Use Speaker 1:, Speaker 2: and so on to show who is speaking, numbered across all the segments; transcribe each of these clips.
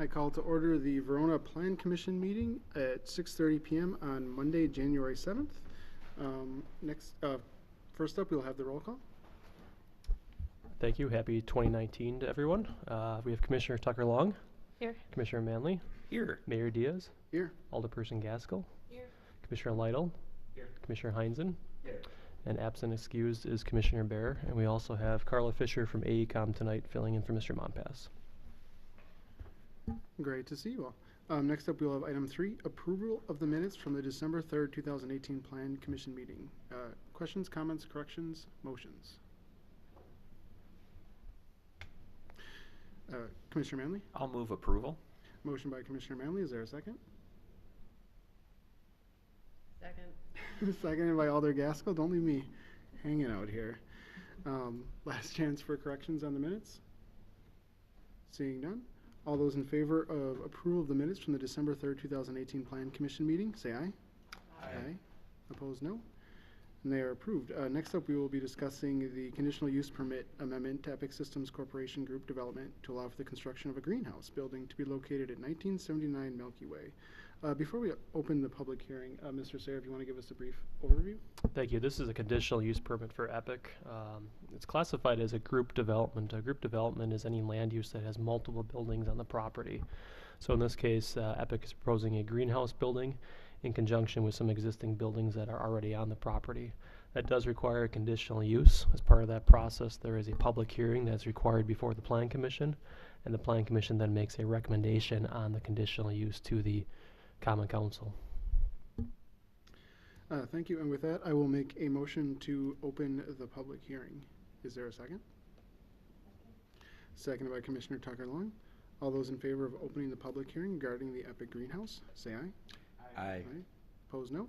Speaker 1: I call to order the Verona Plan Commission meeting at 6:30 p.m. on Monday, January 7th. First up, we'll have the roll call.
Speaker 2: Thank you. Happy 2019 to everyone. We have Commissioner Tucker Long.
Speaker 3: Here.
Speaker 2: Commissioner Manley.
Speaker 4: Here.
Speaker 2: Mayor Diaz.
Speaker 1: Here.
Speaker 2: Alderperson Gaskell.
Speaker 3: Here.
Speaker 2: Commissioner Lytle.
Speaker 4: Here.
Speaker 2: Commissioner Heinzen.
Speaker 4: Here.
Speaker 2: And absent excused is Commissioner Bear. And we also have Carla Fisher from AECom tonight filling in for Mr. Monpass.
Speaker 1: Great to see you all. Next up, we'll have item 3, approval of the minutes from the December 3rd, 2018 Plan Commission meeting. Questions, comments, corrections, motions? Commissioner Manley?
Speaker 4: I'll move approval.
Speaker 1: Motion by Commissioner Manley. Is there a second?
Speaker 3: Second.
Speaker 1: Seconded by Alder Gaskell. Don't leave me hanging out here. Last chance for corrections on the minutes. Seeing none. All those in favor of approval of the minutes from the December 3rd, 2018 Plan Commission meeting, say aye. Aye. Opposed, no. And they are approved. Next up, we will be discussing the conditional use permit amendment to Epic Systems Corporation Group Development to allow for the construction of a greenhouse building to be located at 1979 Milky Way. Before we open the public hearing, Mr. Sayre, if you want to give us a brief overview.
Speaker 2: Thank you. This is a conditional use permit for Epic. It's classified as a group development. A group development is any land use that has multiple buildings on the property. So in this case, Epic is proposing a greenhouse building in conjunction with some existing buildings that are already on the property. That does require a conditional use. As part of that process, there is a public hearing that's required before the Plan Commission, and the Plan Commission then makes a recommendation on the conditional use to the Common Council.
Speaker 1: Thank you. And with that, I will make a motion to open the public hearing. Is there a second? Seconded by Commissioner Tucker Long. All those in favor of opening the public hearing regarding the Epic Greenhouse, say aye.
Speaker 4: Aye.
Speaker 1: Opposed, no.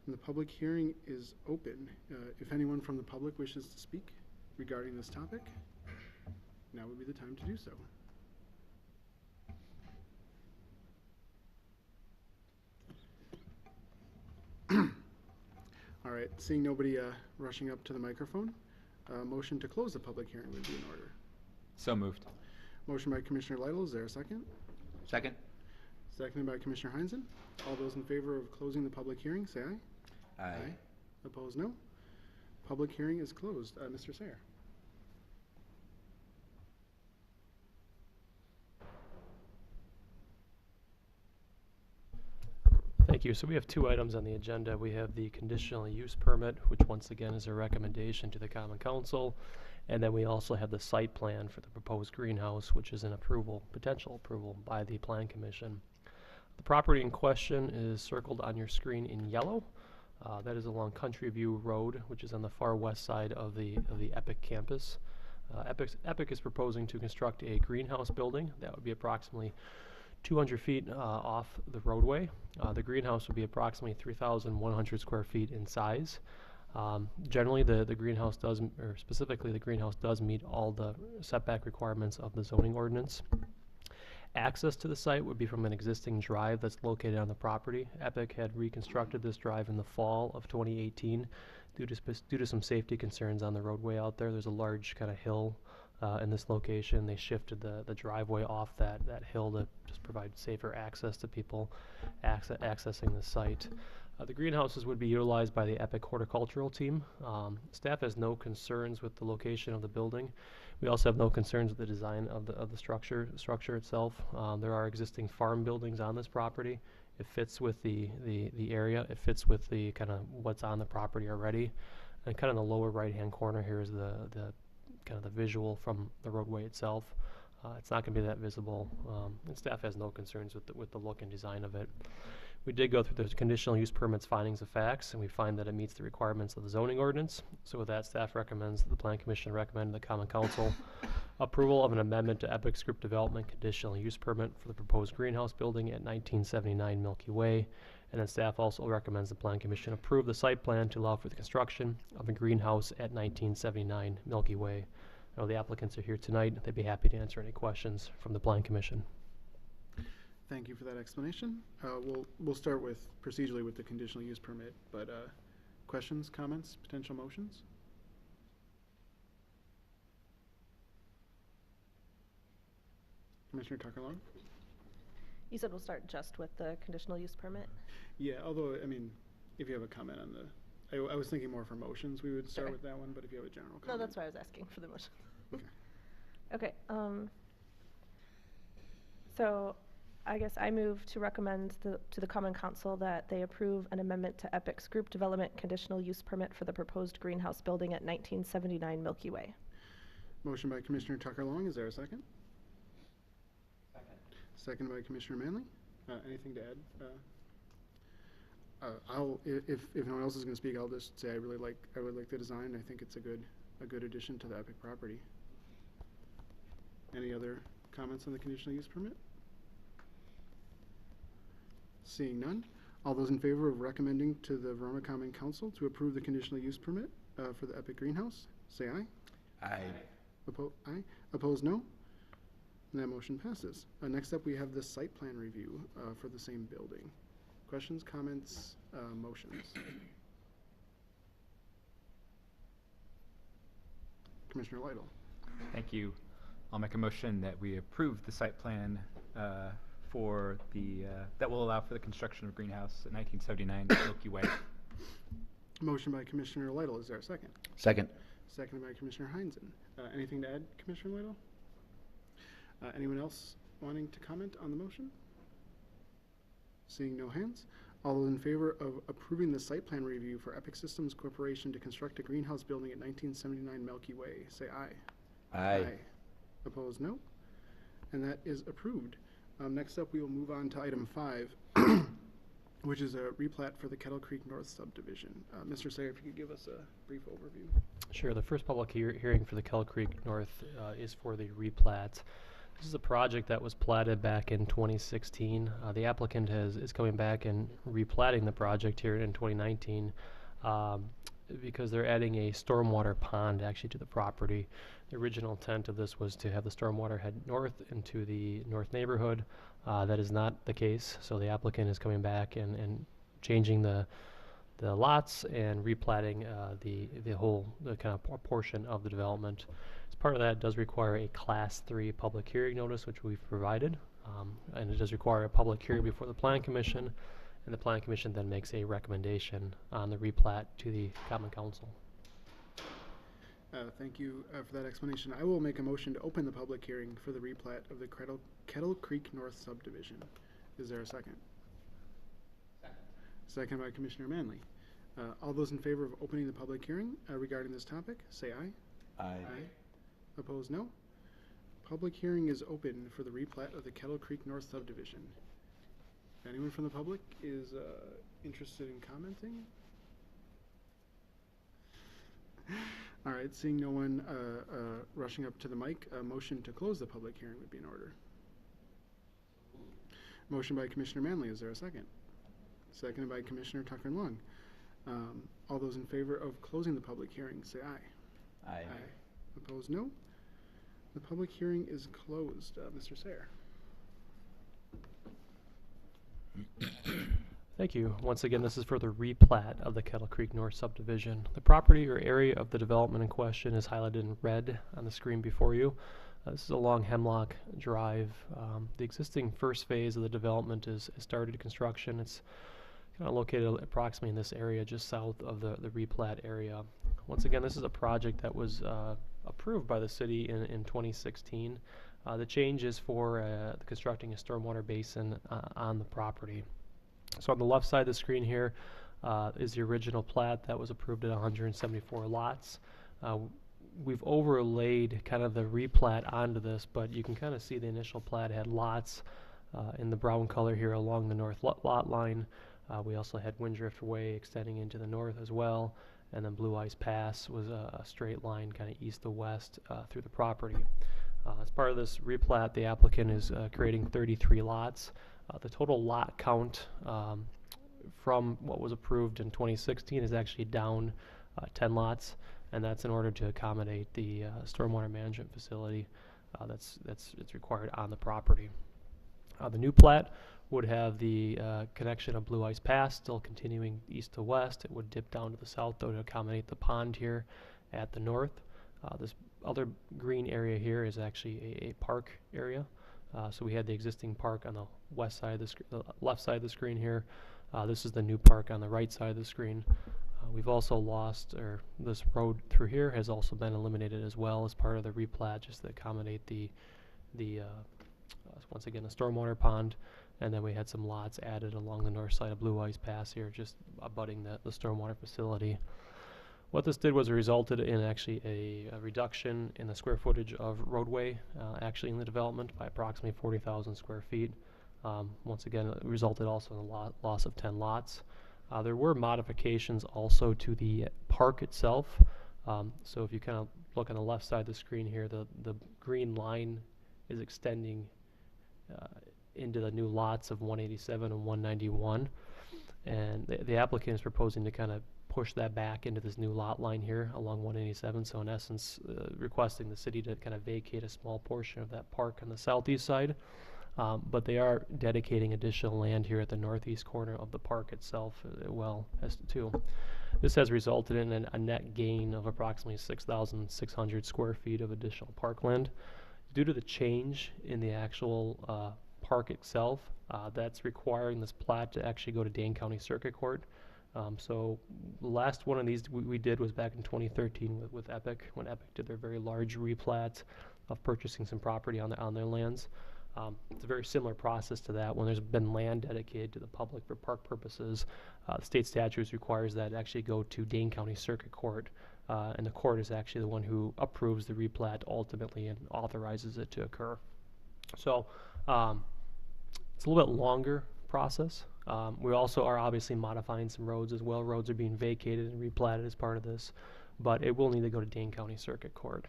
Speaker 1: And the public hearing is open. If anyone from the public wishes to speak regarding this topic, now would be the time to do so. All right, seeing nobody rushing up to the microphone, motion to close the public hearing would be in order.
Speaker 4: So moved.
Speaker 1: Motion by Commissioner Lytle. Is there a second?
Speaker 4: Second.
Speaker 1: Seconded by Commissioner Heinzen. All those in favor of closing the public hearing, say aye.
Speaker 4: Aye.
Speaker 1: Opposed, no. Public hearing is closed. Mr. Sayre.
Speaker 2: Thank you. So we have two items on the agenda. We have the conditional use permit, which once again is a recommendation to the Common Council. And then we also have the site plan for the proposed greenhouse, which is an approval, potential approval by the Plan Commission. The property in question is circled on your screen in yellow. That is along Country View Road, which is on the far west side of the Epic campus. Epic is proposing to construct a greenhouse building that would be approximately 200 feet off the roadway. The greenhouse would be approximately 3,100 square feet in size. Generally, the greenhouse does, or specifically the greenhouse does meet all the setback requirements of the zoning ordinance. Access to the site would be from an existing drive that's located on the property. Epic had reconstructed this drive in the fall of 2018 due to some safety concerns on the roadway out there. There's a large kind of hill in this location. They shifted the driveway off that hill to just provide safer access to people accessing the site. The greenhouses would be utilized by the Epic horticultural team. Staff has no concerns with the location of the building. We also have no concerns with the design of the structure itself. There are existing farm buildings on this property. It fits with the area. It fits with the kind of what's on the property already. And kind of in the lower right-hand corner here is the kind of the visual from the roadway itself. It's not going to be that visible, and staff has no concerns with the look and design of it. We did go through the conditional use permit's findings of facts, and we find that it meets the requirements of the zoning ordinance. So with that, staff recommends, the Plan Commission recommend the Common Council approval of an amendment to Epic's group development conditional use permit for the proposed greenhouse building at 1979 Milky Way. And then staff also recommends the Plan Commission approve the site plan to allow for the construction of a greenhouse at 1979 Milky Way. I know the applicants are here tonight. They'd be happy to answer any questions from the Plan Commission.
Speaker 1: Thank you for that explanation. We'll start procedurally with the conditional use permit, but questions, comments, potential motions? Commissioner Tucker Long.
Speaker 5: You said we'll start just with the conditional use permit?
Speaker 1: Yeah, although, I mean, if you have a comment on the, I was thinking more for motions, we would start
Speaker 5: Okay.
Speaker 1: with that one, but if you have a general comment.
Speaker 5: No, that's why I was asking for the motion.
Speaker 1: Okay.
Speaker 5: Okay, so I guess I move to recommend to the Common Council that they approve an amendment to Epic's group development conditional use permit for the proposed greenhouse building at 1979 Milky Way.
Speaker 1: Motion by Commissioner Tucker Long, is there a second? Second by Commissioner Manley. Anything to add? If no one else is going to speak, I'll just say I really like the design. I think it's a good addition to the Epic property. Any other comments on the conditional use permit? Seeing none, all those in favor of recommending to the Verona Common Council to approve the conditional use permit for the Epic Greenhouse, say aye.
Speaker 4: Aye.
Speaker 1: Aye. Opposed, no. And that motion passes. Next up, we have the site plan review for the same building. Questions, comments, motions? Commissioner Lytle.
Speaker 6: Thank you. I'll make a motion that we approve the site plan for the, that will allow for the construction of greenhouse at 1979 Milky Way.
Speaker 1: Motion by Commissioner Lytle. Is there a second?
Speaker 4: Second.
Speaker 1: Seconded by Commissioner Heinzen. Anything to add, Commissioner Lytle? Anyone else wanting to comment on the motion? Seeing no hands, all those in favor of approving the site plan review for Epic Systems Corporation to construct a greenhouse building at 1979 Milky Way, say aye.
Speaker 4: Aye.
Speaker 1: Opposed, no. And that is approved. Next up, we will move on to item 5, which is a replat for the Kettle Creek North subdivision. Mr. Sayer, if you could give us a brief overview.
Speaker 2: Sure. The first public hearing for the Kettle Creek North is for the replat. This is a project that was platted back in 2016. The applicant is coming back and replatting the project here in 2019 because they're adding a stormwater pond actually to the property. The original intent of this was to have the stormwater head north into the north neighborhood. That is not the case, so the applicant is coming back and changing the lots and replatting the whole kind of portion of the development. As part of that, it does require a Class 3 public hearing notice, which we've provided, and it does require a public hearing before the Plan Commission, and the Plan Commission then makes a recommendation on the replat to the Common Council.
Speaker 1: Thank you for that explanation. I will make a motion to open the public hearing for the replat of the Kettle Creek North subdivision. Is there a second? Second by Commissioner Manley. All those in favor of opening the public hearing regarding this topic, say aye.
Speaker 4: Aye.
Speaker 1: Opposed, no. Public hearing is open for the replat of the Kettle Creek North subdivision. If anyone from the public is interested in commenting? All right, seeing no one rushing up to the mic, a motion to close the public hearing would be in order. Motion by Commissioner Manley. Is there a second? Seconded by Commissioner Tucker Long. All those in favor of closing the public hearing, say aye.
Speaker 4: Aye.
Speaker 1: Opposed, no. The public hearing is closed. Mr. Sayer.
Speaker 2: Thank you. Once again, this is for the replat of the Kettle Creek North subdivision. The property or area of the development in question is highlighted in red on the screen before you. This is along Hemlock Drive. The existing first phase of the development is started construction. It's kind of located approximately in this area just south of the replat area. Once again, this is a project that was approved by the city in 2016. The change is for constructing a stormwater basin on the property. So on the left side of the screen here is the original plat that was approved at 174 lots. We've overlaid kind of the replat onto this, but you can kind of see the initial plat had lots in the brown color here along the north lot line. We also had Windrift Way extending into the north as well, and then Blue Ice Pass was a straight line kind of east to west through the property. As part of this replat, the applicant is creating 33 lots. The total lot count from what was approved in 2016 is actually down 10 lots, and that's in order to accommodate the stormwater management facility that's required on the property. The new plat would have the connection of Blue Ice Pass still continuing east to west. It would dip down to the south though to accommodate the pond here at the north. This other green area here is actually a park area. So we had the existing park on the west side of the left side of the screen here. This is the new park on the right side of the screen. We've also lost, or this road through here has also been eliminated as well as part of the replat, just to accommodate the once again, the stormwater pond. And then we had some lots added along the north side of Blue Ice Pass here, just abutting the stormwater facility. What this did was it resulted in actually a reduction in the square footage of roadway actually in the development by approximately 40,000 square feet. Once again, it resulted also in a loss of 10 lots. There were modifications also to the park itself. So if you kind of look on the left side of the screen here, the green line is extending into the new lots of 187 and 191. And the applicant is proposing to kind of push that back into this new lot line here along 187. So in essence, requesting the city to kind of vacate a small portion of that park on the southeast side. But they are dedicating additional land here at the northeast corner of the park itself, well as too. This has resulted in a net gain of approximately 6,600 square feet of additional parkland. Due to the change in the actual park itself, that's requiring this plat to actually go to Dane County Circuit Court. So the last one of these we did was back in 2013 with Epic, when Epic did their very large replat of purchasing some property on their lands. It's a very similar process to that. When there's been land dedicated to the public for park purposes, the state statutes requires that it actually go to Dane County Circuit Court, and the court is actually the one who approves the replat ultimately and authorizes it to occur. So it's a little bit longer process. We also are obviously modifying some roads as well. Roads are being vacated and replatted as part of this, but it will need to go to Dane County Circuit Court.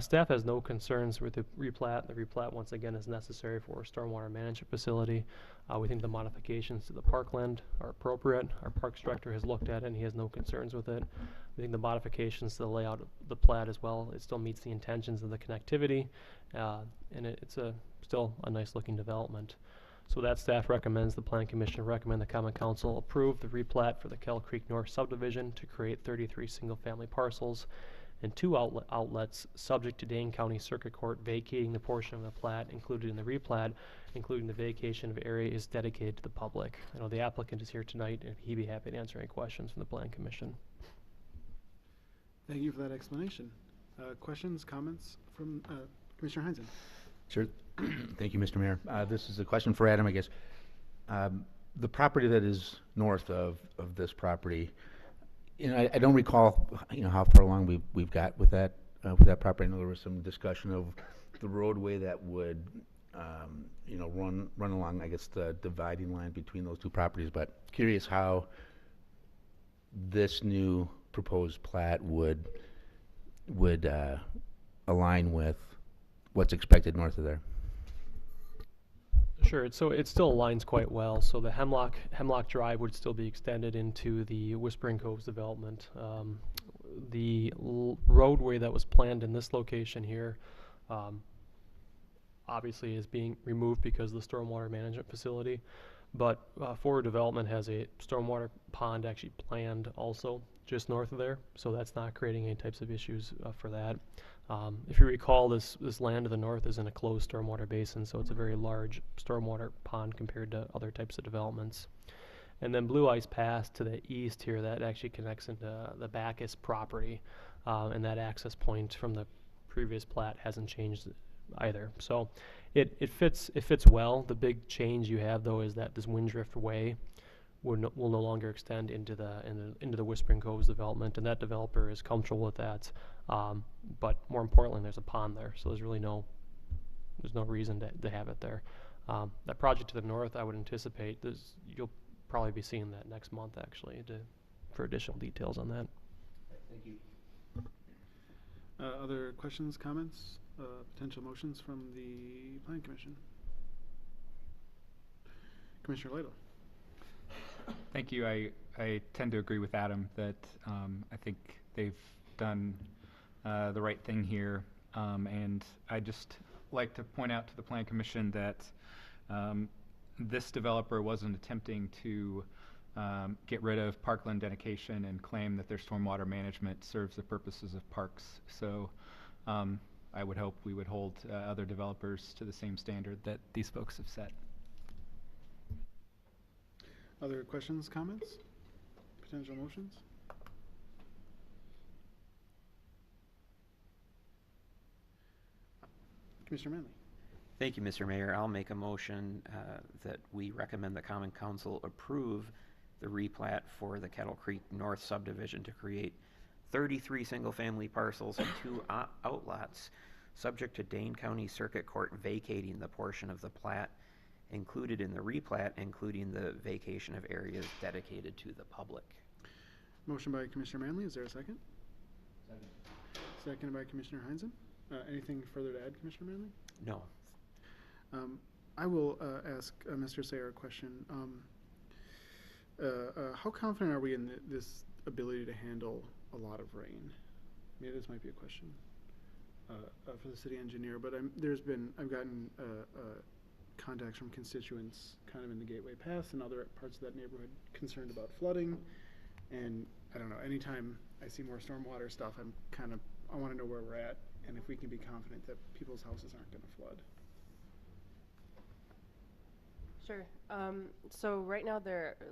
Speaker 2: Staff has no concerns with the replat. The replat, once again, is necessary for a stormwater management facility. We think the modifications to the parkland are appropriate. Our parks director has looked at it and he has no concerns with it. We think the modifications to the layout of the plat as well, it still meets the intentions of the connectivity, and it's still a nice looking development. So that staff recommends, the Plan Commission recommend the Common Council approve the replat for the Kell Creek North subdivision to create 33 single-family parcels and 2 outlets subject to Dane County Circuit Court vacating the portion of the plat included in the replat, including the vacation of area is dedicated to the public. I know the applicant is here tonight, and he'd be happy to answer any questions from the Plan Commission.
Speaker 1: Thank you for that explanation. Questions, comments from Commissioner Heinzen?
Speaker 7: Sure. Thank you, Mr. Mayor. This is a question for Adam, I guess. The property that is north of this property, I don't recall, how far along we've got with that property. I know there was some discussion of the roadway that would, run along, I guess, the dividing line between those two properties. But curious how this new proposed plat would align with what's expected north of there.
Speaker 2: Sure. So it still aligns quite well. So the Hemlock Drive would still be extended into the Whispering Coves development. The roadway that was planned in this location here obviously is being removed because of the stormwater management facility. But Forward Development has a stormwater pond actually planned also just north of there. So that's not creating any types of issues for that. If you recall, this land to the north is in a closed stormwater basin, so it's a very large stormwater pond compared to other types of developments. And then Blue Ice Pass to the east here, that actually connects into the Bacchus property, and that access point from the previous plat hasn't changed either. So it fits well. The big change you have though is that this Windrift Way will no longer extend into the Whispering Coves development, and that developer is comfortable with that. But more importantly, there's a pond there, so there's no reason to have it there. That project to the north, I would anticipate you'll probably be seeing that next month actually for additional details on that.
Speaker 7: Thank you.
Speaker 1: Other questions, comments, potential motions from the Plan Commission? Commissioner Lytle.
Speaker 6: Thank you. I tend to agree with Adam that I think they've done the right thing here. And I just like to point out to the Plan Commission that this developer wasn't attempting to get rid of parkland dedication and claim that their stormwater management serves the purposes of parks. So I would hope we would hold other developers to the same standard that these folks have set.
Speaker 1: Other questions, comments, potential motions? Commissioner Manley.
Speaker 8: Thank you, Mr. Mayor. I'll make a motion that we recommend the Common Council approve the replat for the Kettle Creek North subdivision to create 33 single-family parcels and 2 outlots, subject to Dane County Circuit Court vacating the portion of the plat included in the replat, including the vacation of areas dedicated to the public.
Speaker 1: Motion by Commissioner Manley. Is there a second? Second. Seconded by Commissioner Heinzen. Anything further to add, Commissioner Manley?
Speaker 8: No.
Speaker 1: I will ask Mr. Sayer a question. How confident are we in this ability to handle a lot of rain? Maybe this might be a question for the city engineer, but I've gotten contacts from constituents kind of in the Gateway Pass and other parts of that neighborhood concerned about flooding. And I don't know, anytime I see more stormwater stuff, I want to know where we're at and if we can be confident that people's houses aren't going to flood.
Speaker 3: Sure. So right now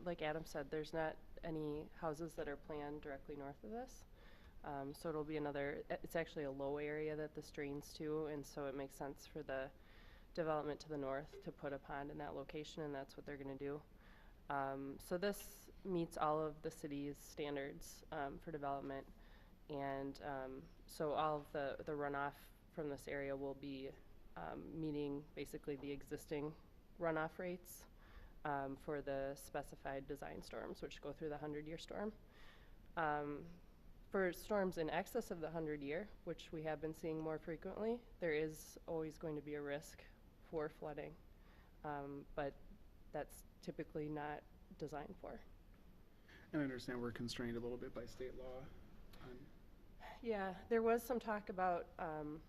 Speaker 3: like Adam said, there's not any houses that are planned directly north of this. So it'll be it's actually a low area that this drains to, and so it makes sense for the development to the north to put a pond in that location, and that's what they're going to do. So this meets all of the city's standards for development, and so all of the runoff from this area will be meeting basically the existing runoff rates for the specified design storms, which go through the 100-year storm. For storms in excess of the 100-year, which we have been seeing more frequently, there is always going to be a risk for flooding, but that's typically not designed for.
Speaker 1: And I understand we're constrained a little bit by state law.
Speaker 3: Yeah, there was some talk about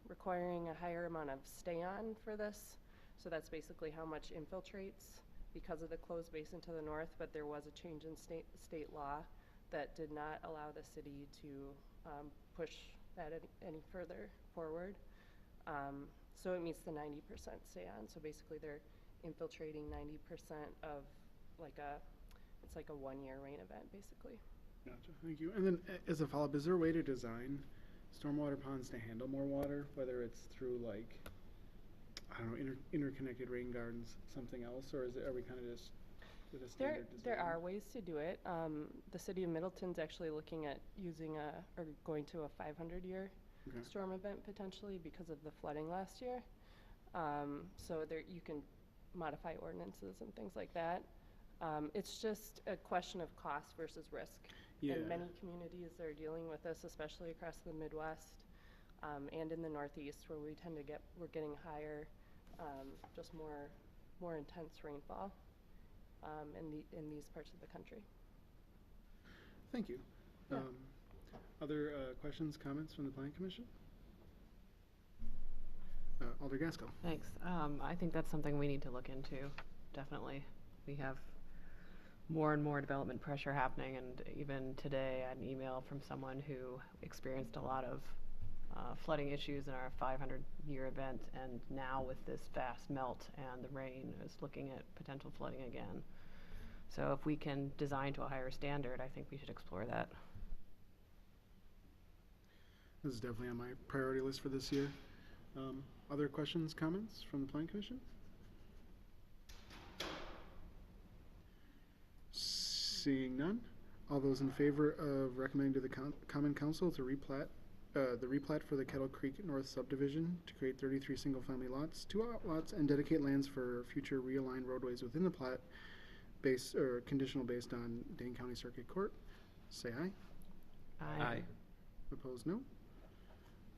Speaker 3: requiring a higher amount of stay-on for this. So that's basically how much infiltrates because of the closed basin to the north, but there was a change in state law that did not allow the city to push that any further forward. So it meets the 90% stay-on. So basically they're infiltrating 90% of it's like a 1-year rain event, basically.
Speaker 1: Gotcha, thank you. And then as a follow-up, is there a way to design stormwater ponds to handle more water, whether it's through I don't know, interconnected rain gardens, something else, or are we kind of just with a standard design?
Speaker 3: There are ways to do it. The city of Middleton's actually looking at or going to a 500-year storm event potentially because of the flooding last year. So you can modify ordinances and things like that. It's just a question of cost versus risk.
Speaker 1: Yeah.
Speaker 3: And many communities are dealing with this, especially across the Midwest and in the Northeast, where we're getting higher, just more intense rainfall in these parts of the country.
Speaker 1: Thank you.
Speaker 3: Yeah.
Speaker 1: Other questions, comments from the Planning Commission? Alder Gaskell.
Speaker 9: Thanks. I think that's something we need to look into, definitely. We have more and more development pressure happening, and even today I had an email from someone who experienced a lot of flooding issues in our 500-year event, and now with this fast melt and the rain is looking at potential flooding again. So if we can design to a higher standard, I think we should explore that.
Speaker 1: This is definitely on my priority list for this year. Other questions, comments from the Planning Commission? Seeing none, all those in favor of recommending to the Common Council to replat the replat for the Kettle Creek North subdivision to create 33 single-family lots, 2 outlots, and dedicate lands for future realigned roadways within the plat, conditional based on Dane County Circuit Court, say aye.
Speaker 8: Aye.
Speaker 1: Opposed, no.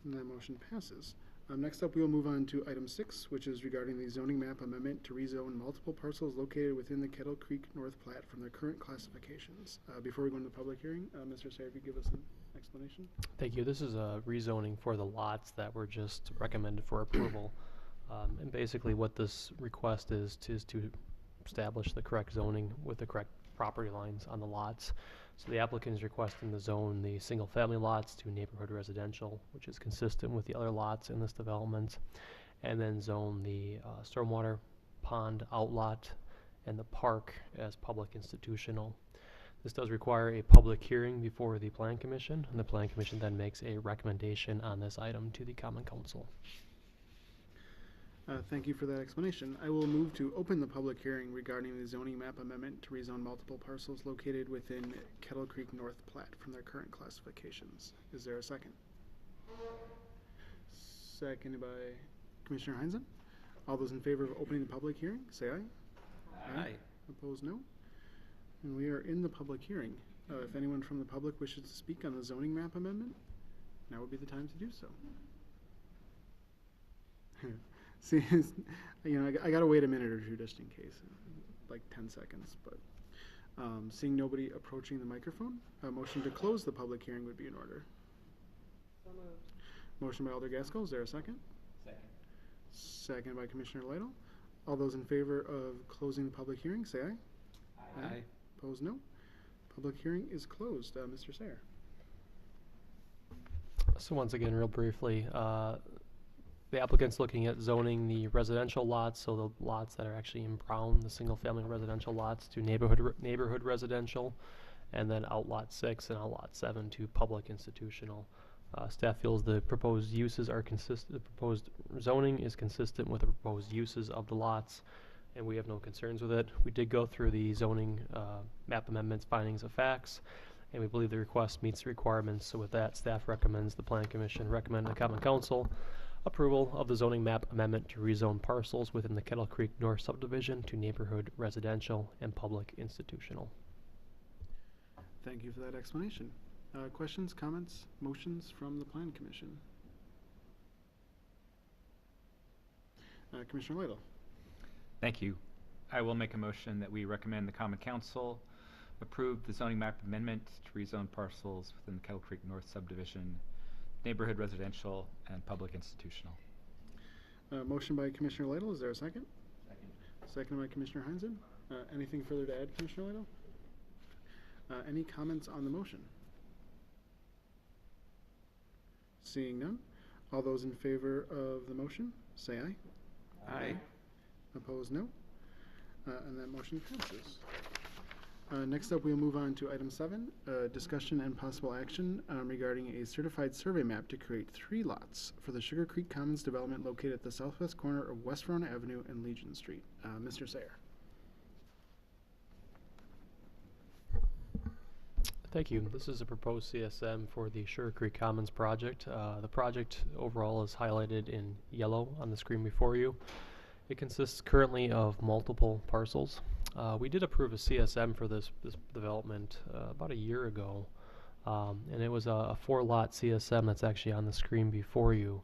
Speaker 1: And that motion passes. Next up, we will move on to item 6, which is regarding the zoning map amendment to rezone multiple parcels located within the Kettle Creek North plat from their current classifications. Before we go into the public hearing, Mr. Sayer, if you give us an explanation.
Speaker 2: Thank you. This is a rezoning for the lots that were just recommended for approval. And basically what this request is to establish the correct zoning with the correct property lines on the lots. So the applicant is requesting to zone the single-family lots to neighborhood residential, which is consistent with the other lots in this development, and then zone the stormwater pond outlot and the park as public institutional. This does require a public hearing before the Plan Commission, and the Plan Commission then makes a recommendation on this item to the Common Council.
Speaker 1: Thank you for that explanation. I will move to open the public hearing regarding the zoning map amendment to rezone multiple parcels located within Kettle Creek North Plat from their current classifications. Is there a second? Seconded by Commissioner Heinzen. All those in favor of opening the public hearing, say aye.
Speaker 8: Aye.
Speaker 1: Opposed, no. And we are in the public hearing. If anyone from the public wishes to speak on the zoning map amendment, now would be the time to do so. See, you know, I gotta wait a minute or two just in case, like 10 seconds, but seeing nobody approaching the microphone, a motion to close the public hearing would be in order.
Speaker 3: So moved.
Speaker 1: Motion by Alder Gaskell, is there a second?
Speaker 4: Second.
Speaker 1: Second by Commissioner Lytle. All those in favor of closing the public hearing, say aye.
Speaker 8: Aye.
Speaker 1: Opposed, no. Public hearing is closed. Mr. Sayer.
Speaker 2: So once again, real briefly, the applicant's looking at zoning the residential lots, so the lots that are actually in brown, the single-family residential lots, to neighborhood residential, and then outlot 6 and outlot 7 to public institutional. Staff feels the proposed uses are consistent. The proposed zoning is consistent with the proposed uses of the lots, and we have no concerns with it. We did go through the zoning map amendments findings of facts, and we believe the request meets the requirements. So with that, staff recommends the Plan Commission recommend the Common Council approval of the zoning map amendment to rezone parcels within the Kettle Creek North subdivision to neighborhood residential and public institutional.
Speaker 1: Thank you for that explanation. Questions, comments, motions from the Plan Commission? Commissioner Lytle.
Speaker 6: Thank you. I will make a motion that we recommend the Common Council approve the zoning map amendment to rezone parcels within the Kettle Creek North subdivision, neighborhood residential and public institutional.
Speaker 1: Motion by Commissioner Lytle. Is there a second? Second by Commissioner Heinzen. Anything further to add, Commissioner Lytle? Any comments on the motion? Seeing none, all those in favor of the motion, say aye.
Speaker 8: Aye.
Speaker 1: Opposed, no. And that motion passes. Next up, we'll move on to item 7, discussion and possible action regarding a certified survey map to create 3 lots for the Sugar Creek Commons development located at the southwest corner of West Verona Avenue and Legion Street. Mr. Sayer.
Speaker 2: Thank you. This is a proposed CSM for the Sugar Creek Commons project. The project overall is highlighted in yellow on the screen before you. It consists currently of multiple parcels. We did approve a CSM for this development about a year ago, and it was a 4-lot CSM that's actually on the screen before you.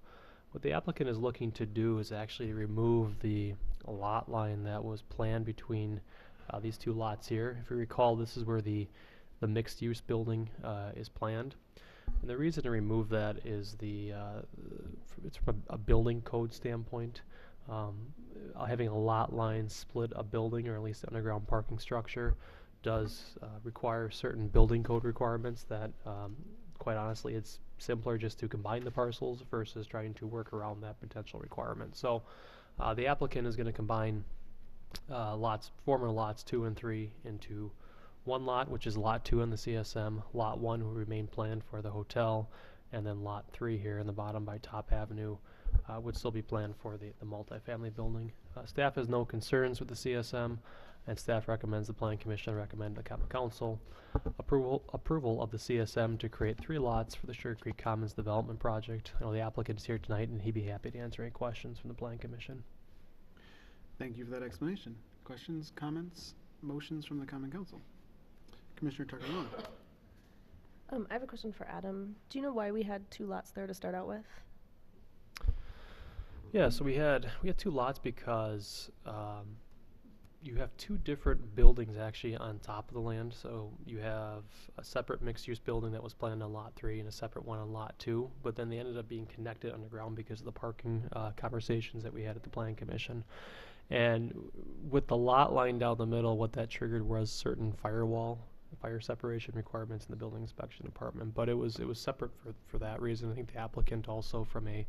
Speaker 2: What the applicant is looking to do is actually remove the lot line that was planned between these 2 lots here. If you recall, this is where the mixed-use building is planned. And the reason to remove that is it's from a building code standpoint. Having a lot line split a building, or at least underground parking structure, does require certain building code requirements that, quite honestly, it's simpler just to combine the parcels versus trying to work around that potential requirement. So the applicant is going to combine former lots 2 and 3 into 1 lot, which is lot 2 in the CSM. Lot 1 will remain planned for the hotel, and then lot 3 here in the bottom by Top Avenue would still be planned for the multifamily building. Staff has no concerns with the CSM, and staff recommends the Plan Commission recommend the Common Council approval of the CSM to create 3 lots for the Sugar Creek Commons development project. I know the applicant is here tonight, and he'd be happy to answer any questions from the Plan Commission.
Speaker 1: Thank you for that explanation. Questions, comments, motions from the Common Council? Commissioner Tucker-Long.
Speaker 5: I have a question for Adam. Do you know why we had 2 lots there to start out with?
Speaker 2: Yeah, so we had 2 lots because you have 2 different buildings actually on top of the land. So you have a separate mixed-use building that was planned on lot 3 and a separate one on lot 2, but then they ended up being connected underground because of the parking conversations that we had at the Plan Commission. And with the lot line down the middle, what that triggered was certain firewall fire separation requirements in the building inspection department. But it was separate for that reason. I think the applicant also from a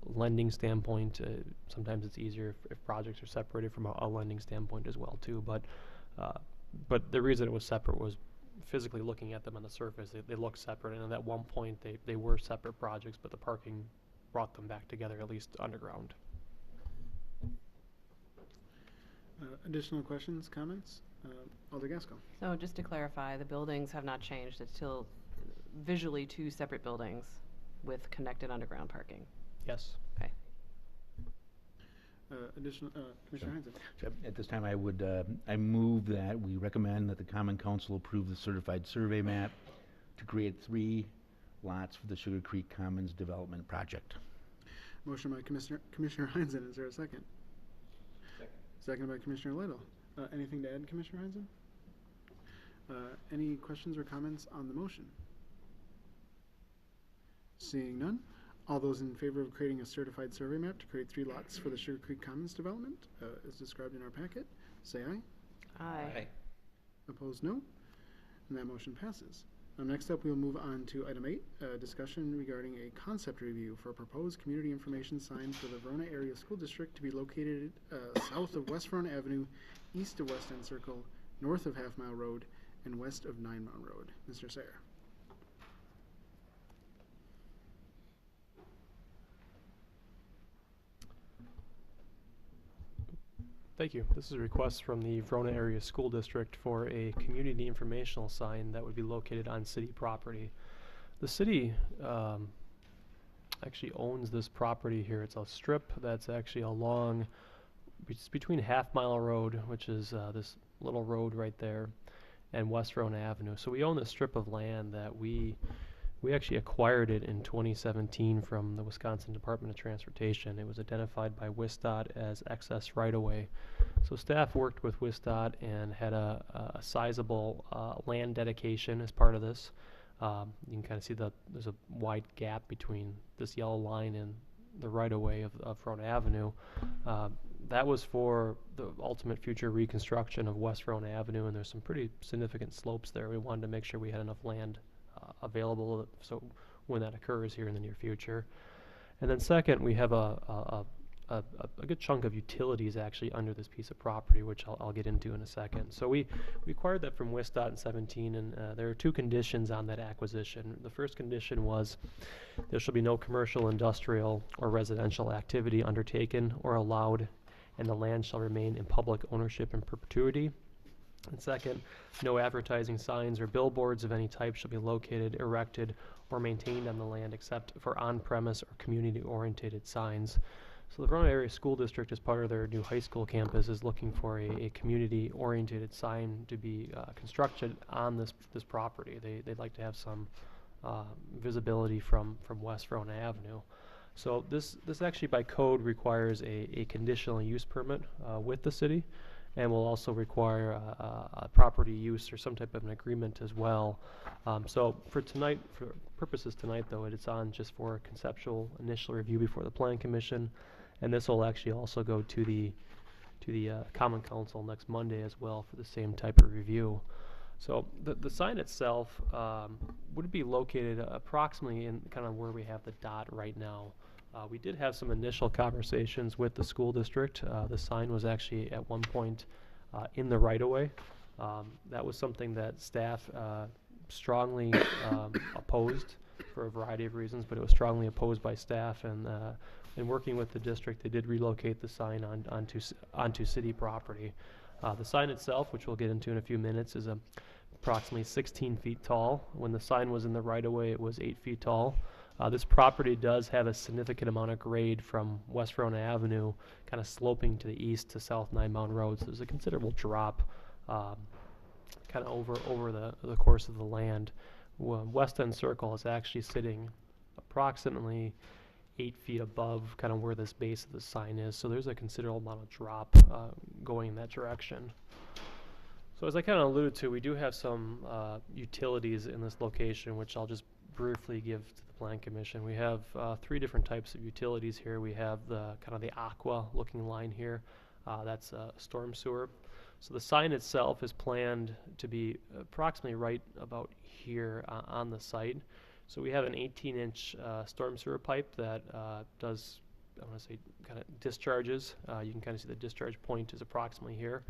Speaker 2: lending standpoint, sometimes it's easier if projects are separated from a lending standpoint as well too. But the reason it was separate was physically looking at them on the surface, they look separate, and at one point they were separate projects, but the parking brought them back together, at least underground.
Speaker 1: Additional questions, comments? Alder Gasco.
Speaker 9: So just to clarify, the buildings have not changed. It's still visually two separate buildings with connected underground parking.
Speaker 2: Yes.
Speaker 9: Okay.
Speaker 1: Additional, Commissioner Heinzen.
Speaker 7: So at this time, I move that we recommend that the Common Council approve the certified survey map to create 3 lots for the Sugar Creek Commons Development Project.
Speaker 1: Motion by Commissioner Heinzen. Is there a second? Second by Commissioner Lytle. Anything to add, Commissioner Heinzen? Any questions or comments on the motion? Seeing none, all those in favor of creating a certified survey map to create 3 lots for the Sugar Creek Commons development, as described in our packet, say aye.
Speaker 9: Aye.
Speaker 1: Opposed, no. And that motion passes. Next up, we will move on to item 8, discussion regarding a concept review for a proposed community information sign for the Verona Area School District to be located south of West Verona Avenue, east of West End Circle, north of Half Mile Road, and west of 9 Mile Road. Mr. Sayer.
Speaker 2: Thank you. This is a request from the Verona Area School District for a community informational sign that would be located on city property. The city actually owns this property here. It's a strip that's actually along, it's between Half Mile Road, which is this little road right there, and West Verona Avenue. So we own this strip of land that we actually acquired it in 2017 from the Wisconsin Department of Transportation. It was identified by WSDOT as excess right-of-way. So staff worked with WSDOT and had a sizable land dedication as part of this. You can kind of see there's a wide gap between this yellow line and the right-of-way of Verona Avenue. That was for the ultimate future reconstruction of West Verona Avenue, and there's some pretty significant slopes there. We wanted to make sure we had enough land available so when that occurs here in the near future. And then second, we have a good chunk of utilities actually under this piece of property, which I'll get into in a second. So we acquired that from WSDOT in 17, and there are 2 conditions on that acquisition. The first condition was there shall be no commercial, industrial, or residential activity undertaken or allowed, and the land shall remain in public ownership in perpetuity. And second, no advertising signs or billboards of any type shall be located, erected, or maintained on the land except for on-premise or community-oriented signs. So the Verona Area School District, as part of their new high school campus, is looking for a community-oriented sign to be constructed on this property. They'd like to have some visibility from West Verona Avenue. So this actually by code requires a conditional use permit with the city, and will also require a property use or some type of an agreement as well. So for purposes tonight though, it's on just for conceptual initial review before the Plan Commission, and this will actually also go to the Common Council next Monday as well for the same type of review. So the sign itself would be located approximately in kind of where we have the dot right now. We did have some initial conversations with the school district. The sign was actually at one point in the right-of-way. That was something that staff strongly opposed for a variety of reasons, but it was strongly opposed by staff. And in working with the district, they did relocate the sign onto city property. The sign itself, which we'll get into in a few minutes, is approximately 16 feet tall. When the sign was in the right-of-way, it was 8 feet tall. This property does have a significant amount of grade from West Verona Avenue, kind of sloping to the east to South 9 Mountain Road. So there's a considerable drop kind of over the course of the land. West End Circle is actually sitting approximately 8 feet above kind of where this base of the sign is. So there's a considerable amount of drop going in that direction. So as I kind of alluded to, we do have some utilities in this location, which I'll just briefly give to the Plan Commission. We have 3 different types of utilities here. We have the kind of the aqua looking line here. That's storm sewer. So the sign itself is planned to be approximately right about here on the site. So we have an 18-inch storm sewer pipe that does, I want to say, kind of discharges. You can kind of see the discharge point is approximately here.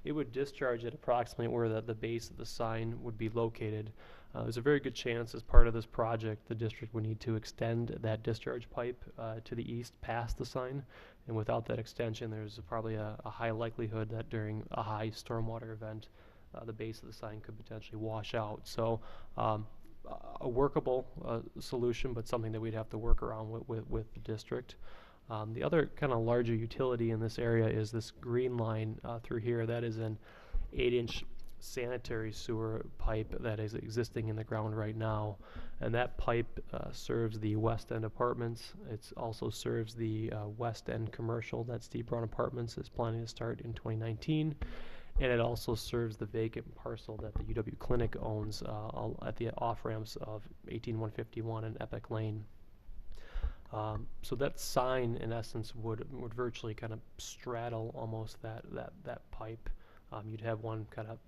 Speaker 2: It would discharge at approximately where the base of the sign would be located. There's a very good chance as part of this project the district would need to extend that discharge pipe to the east past the sign. And without that extension, there's probably a high likelihood that during a high stormwater event, the base of the sign could potentially wash out. So a workable solution, but something that we'd have to work around with the district. The other kind of larger utility in this area is this green line through here. That is an 8-inch sanitary sewer pipe that is existing in the ground right now. And that pipe serves the West End Apartments. It also serves the West End Commercial that Steve Brown Apartments is planning to start in 2019. And it also serves the vacant parcel that the UW Clinic owns at the off-ramps of 18151 and Epic Lane. So that sign, in essence, would virtually kind of straddle almost that pipe. You'd have one kind of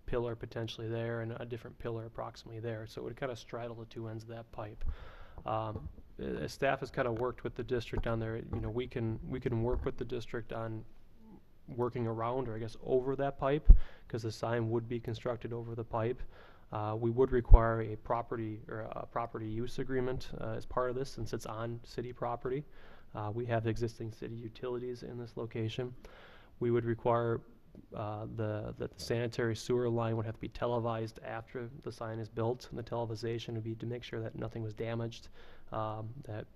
Speaker 2: pillar potentially there and a different pillar approximately there. So it would kind of straddle the two ends of that pipe. As staff has kind of worked with the district on there, you know, we can work with the district on working around, or I guess over that pipe, because the sign would be constructed over the pipe. We would require a property use agreement as part of this, since it's on city property. We have existing city utilities in this location. We would require that the sanitary sewer line would have to be televised after the sign is built, and the televisation would be to make sure that nothing was damaged, that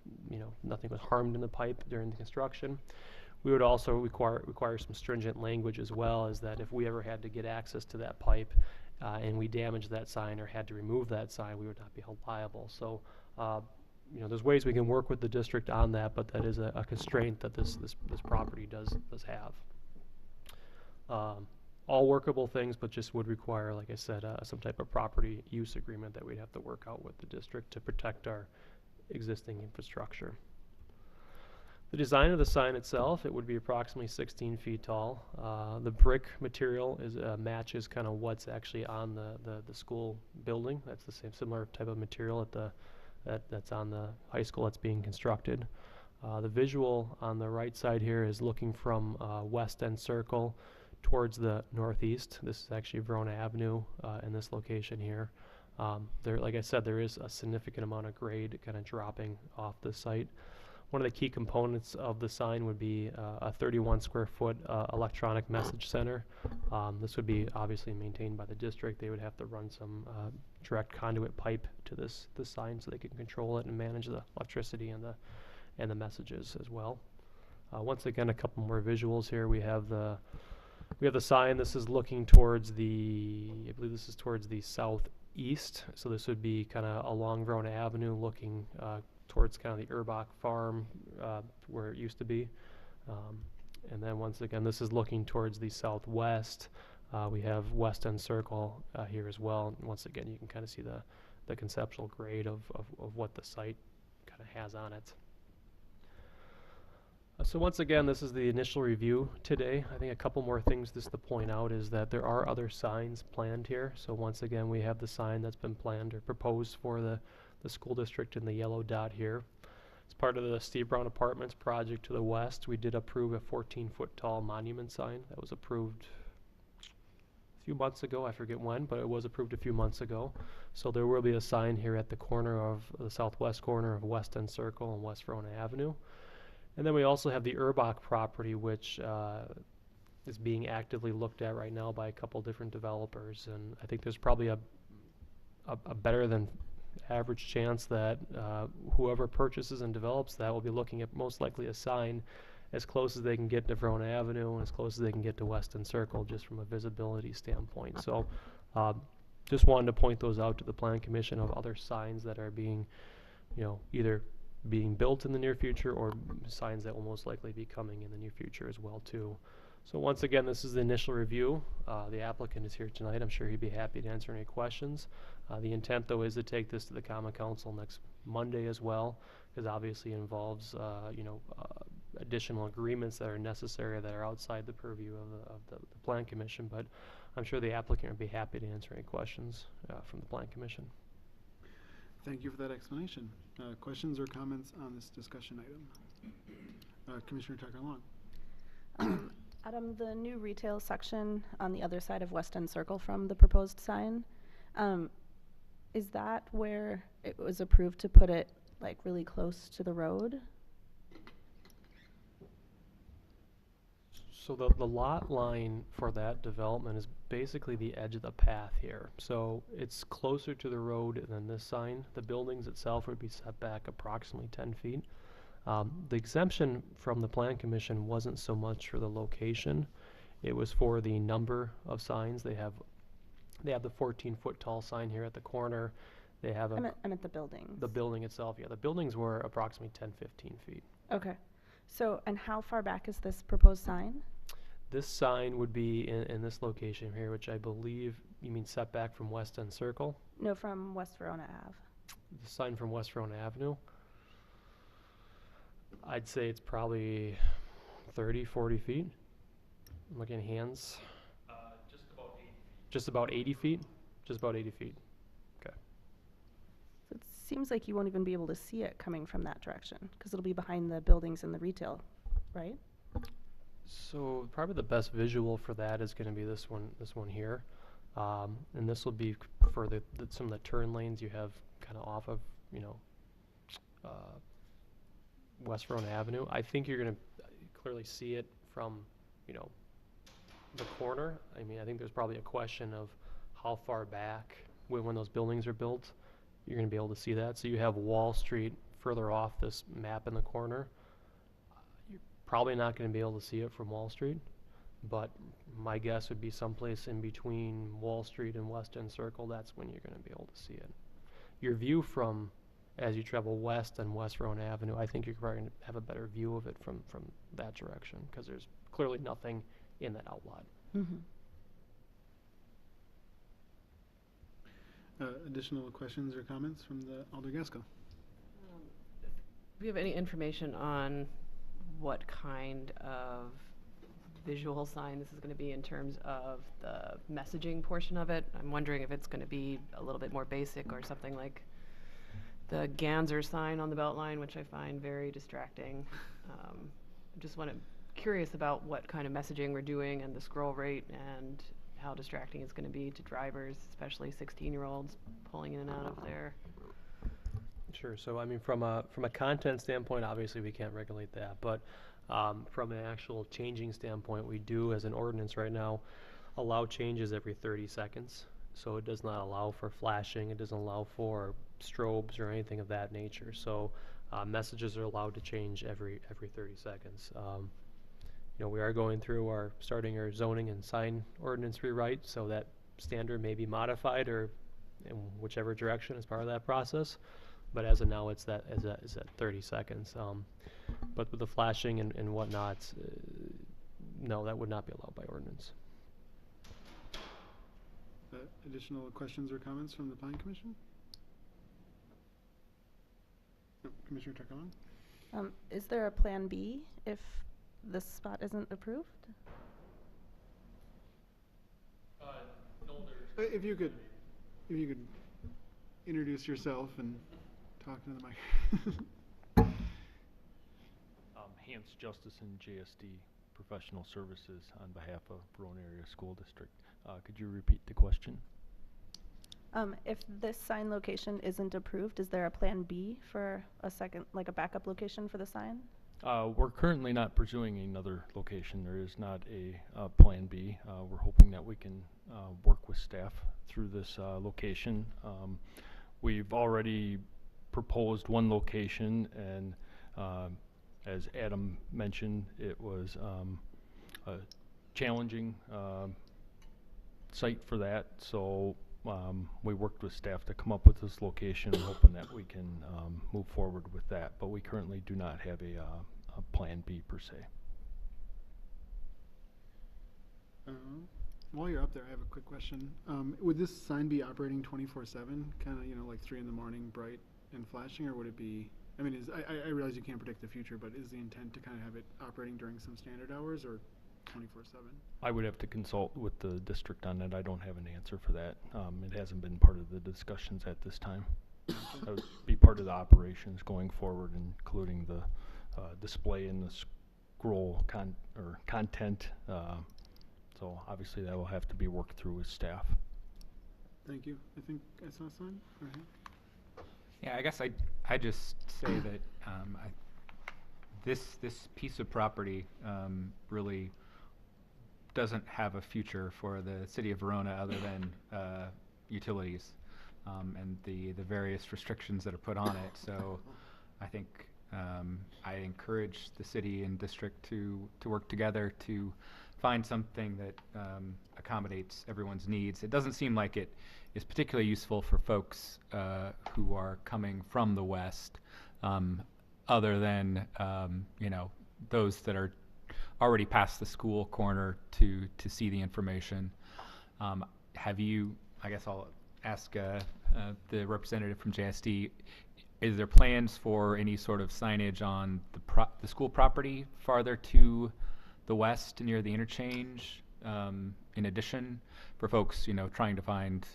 Speaker 2: nothing was harmed in the pipe during the construction. We would also require some stringent language as well, as that if we ever had to get access to that pipe and we damaged that sign or had to remove that sign, we would not be held liable. So, there's ways we can work with the district on that, but that is a constraint that this property does have. All workable things, but just would require, like I said, some type of property use agreement that we'd have to work out with the district to protect our existing infrastructure. The design of the sign itself, it would be approximately 16 feet tall. The brick material matches kind of what's actually on the school building. That's the same similar type of material that's on the high school that's being constructed. The visual on the right side here is looking from West End Circle towards the northeast. This is actually Verona Avenue in this location here. Like I said, there is a significant amount of grade kind of dropping off the site. One of the key components of the sign would be a 31 square foot electronic message center. This would be obviously maintained by the district. They would have to run some direct conduit pipe to this sign so they can control it and manage the electricity and the messages as well. Once again, a couple more visuals here. We have the sign. This is looking towards I believe this is towards the southeast. So this would be kind of along Verona Avenue, looking towards kind of the Urbach farm where it used to be. And then once again, this is looking towards the southwest. We have West End Circle here as well. And once again, you can kind of see the conceptual grade of what the site kind of has on it. So once again, this is the initial review today. I think a couple more things just to point out is that there are other signs planned here. So once again, we have the sign that's been planned or proposed for the school district in the yellow dot here. As part of the Steve Brown Apartments project to the west, we did approve a 14-foot tall monument sign that was approved a few months ago. I forget when, but it was approved a few months ago. So there will be a sign here at the corner of the southwest corner of West End Circle and West Verona Avenue. And then we also have the Urbach property, which is being actively looked at right now by a couple different developers. And I think there's probably a better than average chance that whoever purchases and develops that will be looking at most likely a sign as close as they can get to Verona Avenue and as close as they can get to West End Circle, just from a visibility standpoint. So just wanted to point those out to the Plan Commission of other signs that are being, either being built in the near future or signs that will most likely be coming in the near future as well too. So once again, this is the initial review. The applicant is here tonight. I'm sure he'd be happy to answer any questions. The intent, though, is to take this to the Common Council next Monday as well, because obviously it involves, additional agreements that are necessary that are outside the purview of the Plan Commission, but I'm sure the applicant would be happy to answer any questions from the Plan Commission.
Speaker 1: Thank you for that explanation. Questions or comments on this discussion item? Commissioner Tucker Long.
Speaker 5: Adam, the new retail section on the other side of West End Circle from the proposed sign, is that where it was approved to put it like really close to the road?
Speaker 2: So the lot line for that development is basically the edge of the path here. So it's closer to the road than this sign. The buildings itself would be set back approximately 10 feet. The exemption from the Plan Commission wasn't so much for the location. It was for the number of signs. They have the 14-foot tall sign here at the corner. They have
Speaker 5: I meant the buildings.
Speaker 2: the building itself. Yeah, the buildings were approximately 10, 15 feet.
Speaker 5: Okay. So, and how far back is this proposed sign?
Speaker 2: This sign would be in this location here, which I believe you mean setback from West End Circle.
Speaker 5: No, from West Verona Ave.
Speaker 2: The sign from West Verona Avenue. I'd say it's probably 30, 40 feet. I'm looking at hands. Just about 80 feet. Just about 80 feet. Okay.
Speaker 5: So it seems like you won't even be able to see it coming from that direction because it'll be behind the buildings and the retail, right?
Speaker 2: So probably the best visual for that is going to be this one here. And this will be for some of the turn lanes you have kind of off of, West Verona Avenue. I think you're going to clearly see it from, the corner. I mean, I think there's probably a question of how far back when those buildings are built, you're going to be able to see that. So you have Wall Street further off this map in the corner. You're probably not going to be able to see it from Wall Street, but my guess would be someplace in between Wall Street and West End Circle. That's when you're going to be able to see it. Your view from as you travel west on West Verona Avenue, I think you're probably going to have a better view of it from that direction because there's clearly nothing in that outlot.
Speaker 5: Mm-hmm.
Speaker 1: Additional questions or comments from the Alder Gasco?
Speaker 9: Do we have any information on what kind of visual sign this is going to be in terms of the messaging portion of it? I'm wondering if it's going to be a little bit more basic or something like the Ganser sign on the Beltline, which I find very distracting. Curious about what kind of messaging we're doing and the scroll rate and how distracting it's going to be to drivers, especially 16-year-olds pulling in and out of there.
Speaker 2: Sure. So I mean, from a content standpoint, obviously we can't regulate that, but from an actual changing standpoint, we do, as an ordinance right now, allow changes every 30 seconds. So it does not allow for flashing. It doesn't allow for strobes or anything of that nature. So messages are allowed to change every 30 seconds. We are going through starting our zoning and sign ordinance rewrite, so that standard may be modified or in whichever direction as part of that process. But as of now, it's that 30 seconds. But with the flashing and whatnot, no, that would not be allowed by ordinance.
Speaker 1: Additional questions or comments from the Planning Commission? No, Commissioner Tucker Long?
Speaker 5: Is there a plan B if this spot isn't approved?
Speaker 1: If you could introduce yourself and talk to the mic.
Speaker 10: Hans Justison, JSD Professional Services on behalf of Verona Area School District. Could you repeat the question?
Speaker 5: If this sign location isn't approved, is there a plan B for a second, like a backup location for the sign?
Speaker 10: We're currently not pursuing another location. There is not a plan B. We're hoping that we can work with staff through this location. We've already proposed one location, and as Adam mentioned, it was a challenging site for that. So we worked with staff to come up with this location, hoping that we can move forward with that. But we currently do not have a plan B per se.
Speaker 1: While you're up there, I have a quick question. Would this sign be operating 24/7, kind of like 3 in the morning, bright and flashing, or would it be I mean, I realize you can't predict the future, but is the intent to kind of have it operating during some standard hours or 24/7?
Speaker 10: I would have to consult with the district on that. I don't have an answer for that. It hasn't been part of the discussions at this time. That would be part of the operations going forward, including the display and the scroll content. So obviously that will have to be worked through with staff.
Speaker 1: Thank you. I think I saw a sign. Right here.
Speaker 6: Yeah, I guess I just say that this piece of property really doesn't have a future for the city of Verona other than utilities and the various restrictions that are put on it. So I think I encourage the city and district to work together to find something that accommodates everyone's needs. It doesn't seem like it is particularly useful for folks who are coming from the west, other than those that are already past the school corner to see the information. Have you? I guess I'll ask the representative from JSD. Is there plans for any sort of signage on the school property farther to the west near the interchange, in addition, for folks trying to find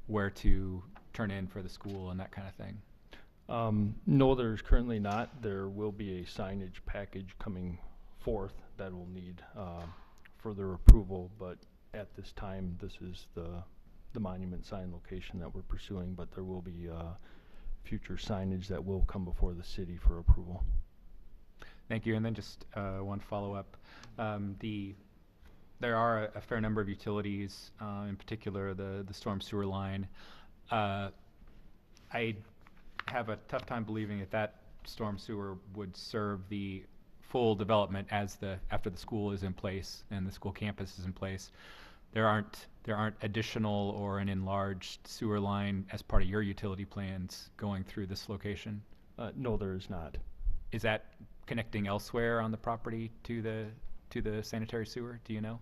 Speaker 6: where to turn in for the school and that kind of thing?
Speaker 10: No, there's currently not. There will be a signage package coming forth that will need further approval, but at this time, this is the monument sign location that we're pursuing, but there will be future signage that will come before the city for approval.
Speaker 6: Thank you. And then just one follow-up. There are a fair number of utilities, in particular the storm sewer line. I have a tough time believing that storm sewer would serve the full development after the school is in place and the school campus is in place. There aren't additional or an enlarged sewer line as part of your utility plans going through this location?
Speaker 10: No, there is not.
Speaker 6: Is that connecting elsewhere on the property to the sanitary sewer? Do you know?